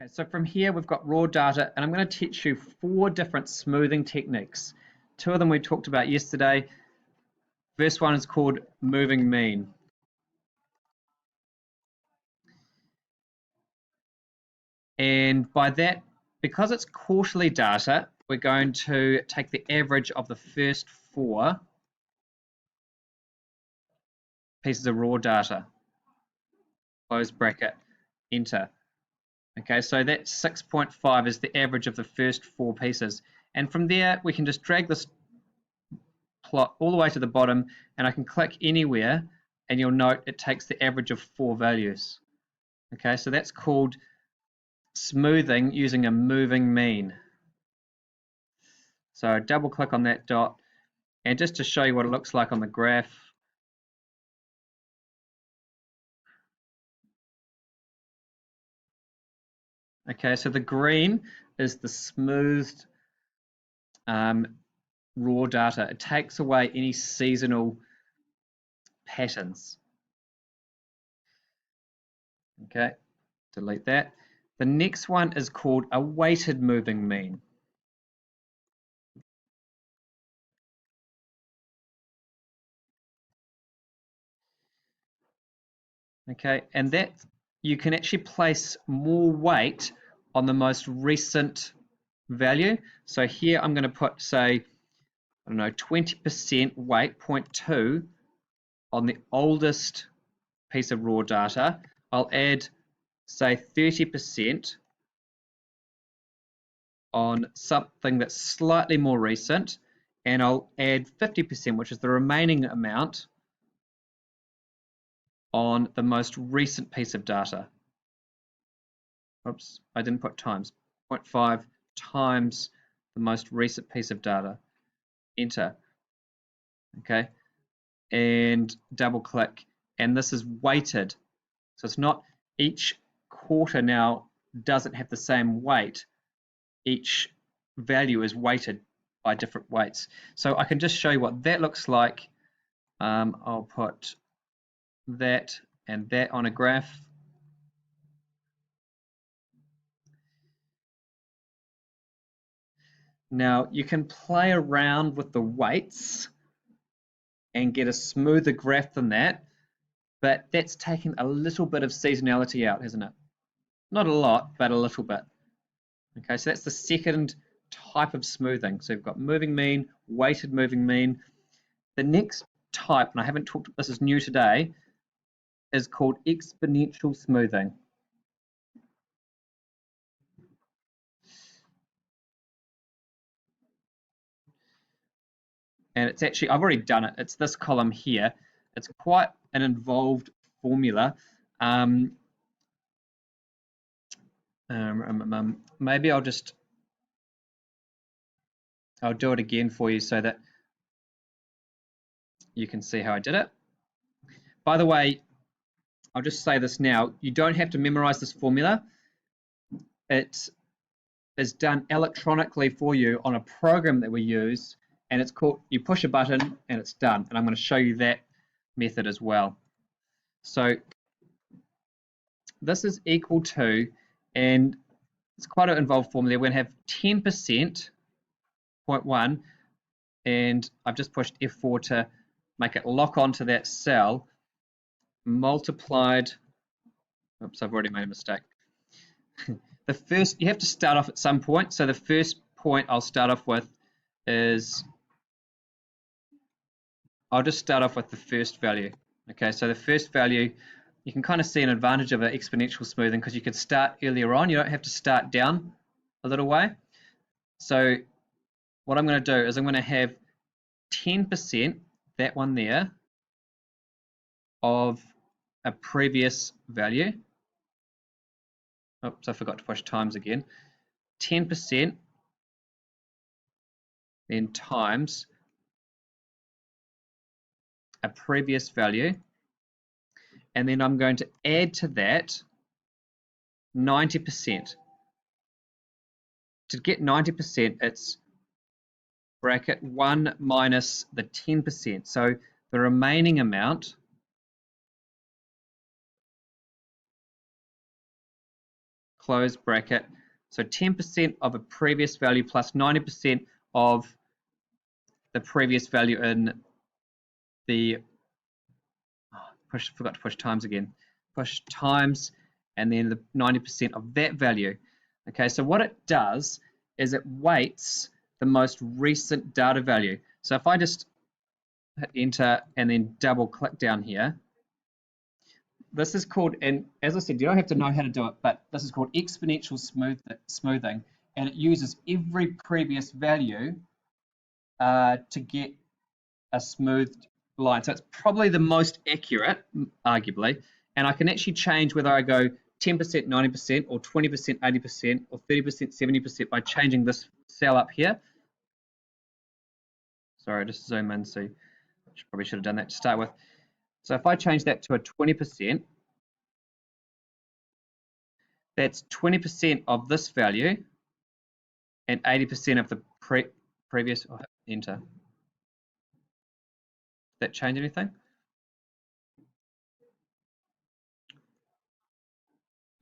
Okay, so from here we've got raw data, and I'm going to teach you 4 different smoothing techniques. 2 of them we talked about yesterday. First one is called moving mean. And by that, because it's quarterly data, we're going to take the average of the first 4 pieces of raw data. Close bracket, enter. Okay, so that 6.5 is the average of the first 4 pieces. And from there, we can just drag this plot all the way to the bottom, and I can click anywhere, and you'll note it takes the average of 4 values. Okay, so that's called smoothing using a moving mean. So double click on that dot, and just to show you what it looks like on the graph, okay, so the green is the smoothed raw data. It takes away any seasonal patterns. Okay, delete that. The next one is called a weighted moving mean. Okay, and that you can actually place more weight on the most recent value. So here I'm going to put, say, I don't know, 20% weight, 0.2 on the oldest piece of raw data. I'll add, say, 30% on something that's slightly more recent, and I'll add 50%, which is the remaining amount, on the most recent piece of data. Oops, I didn't put times. 0.5 times the most recent piece of data. Enter. Okay, and double click, and this is weighted. So it's not each quarter now doesn't have the same weight. Each value is weighted by different weights. So I can just show you what that looks like. I'll put that and that on a graph. Now you can play around with the weights and get a smoother graph than that, but that's taken a little bit of seasonality out, hasn't it? Not a lot, but a little bit. Okay, so that's the second type of smoothing. So you've got moving mean, weighted moving mean. The next type, and I haven't talked, this is new today, is called exponential smoothing. And it's actually, I've already done it. It's this column here. It's quite an involved formula. Maybe I'll do it again for you so that you can see how I did it. By the way, I'll just say this now, you don't have to memorize this formula. It is done electronically for you on a program that we use, and it's called, you push a button and it's done. And I'm going to show you that method as well. So this is equal to, and it's quite an involved formula. We're going to have 10%, 0.1, and I've just pushed F4 to make it lock onto that cell, multiplied, oops, I've already made a mistake. The first, you have to start off at some point. So the first point I'll start off with is, I'll just start off with the first value. Okay, so the first value, you can kind of see an advantage of an exponential smoothing because you can start earlier on. You don't have to start down a little way. So what I'm going to do is I'm going to have 10%, that one there, of a previous value. Oops, I forgot to push times again. 10% then times a previous value, and then I'm going to add to that 90%. To get 90%, it's bracket 1 minus the 10%. So the remaining amount close bracket. So 10% of a previous value plus 90% of the previous value in the, forgot to push times again, push times, and then the 90% of that value. Okay, so what it does is it weights the most recent data value. So if I just hit enter and then double click down here, this is called, and as I said, you don't have to know how to do it, but this is called exponential smoothing, and it uses every previous value to get a smoothed line. So it's probably the most accurate, arguably, and I can actually change whether I go 10%, 90%, or 20%, 80%, or 30%, 70% by changing this cell up here. Sorry, just zoom in, so probably should have done that to start with. So if I change that to a 20%, that's 20% of this value and 80% of the previous, enter. Did that change anything?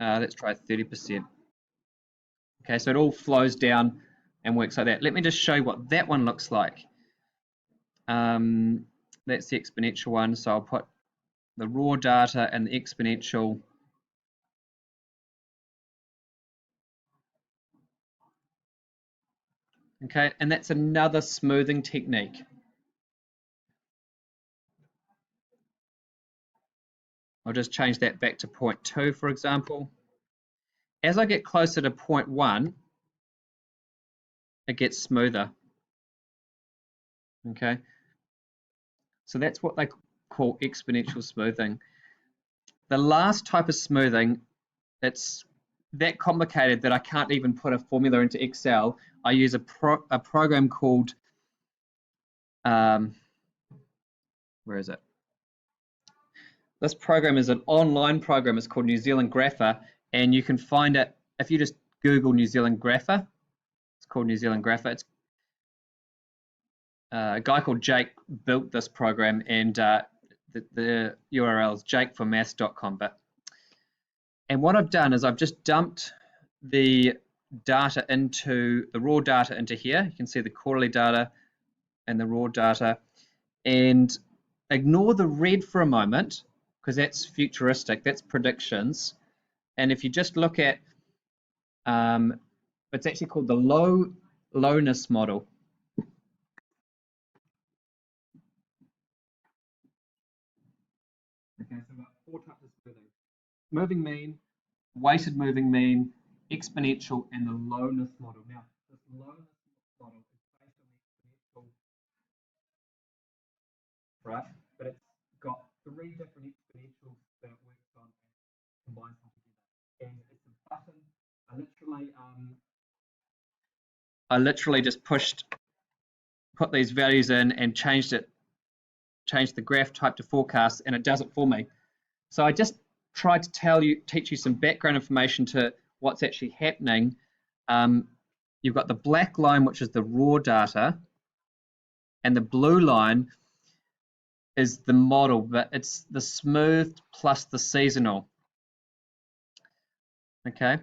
Let's try 30%. Okay, so it all flows down and works like that. Let me just show you what that one looks like. That's the exponential one, so I'll put the raw data and the exponential. Okay, and that's another smoothing technique. I'll just change that back to 0.2, for example. As I get closer to 0.1, it gets smoother. Okay, so that's what they call exponential smoothing. The last type of smoothing, it's that complicated that I can't even put a formula into Excel. I use a program called, where is it? This program is an online program. It's called New Zealand Grapher, and you can find it if you just Google New Zealand Grapher. It's called New Zealand Grapher. It's a guy called Jake built this program, and the URL is jakeformaths.com. And what I've done is I've just dumped the data into the raw data into here. You can see the quarterly data and the raw data, and ignore the red for a moment because that's futuristic, that's predictions. And if you just look at, it's actually called the lowness model. Okay, so we've got 4 types of smoothing: moving mean, weighted moving mean, exponential, and the lowness model. Now, this lowness model is based on the exponential, right? But it's got 3 different exponentials that it works on and combines them together. And it's a button. I literally just put these values in and changed the graph type to forecast, and it does it for me. So I just tried to teach you some background information to what's actually happening. You've got the black line, which is the raw data, and the blue line is the model, but it's the smoothed plus the seasonal. Okay,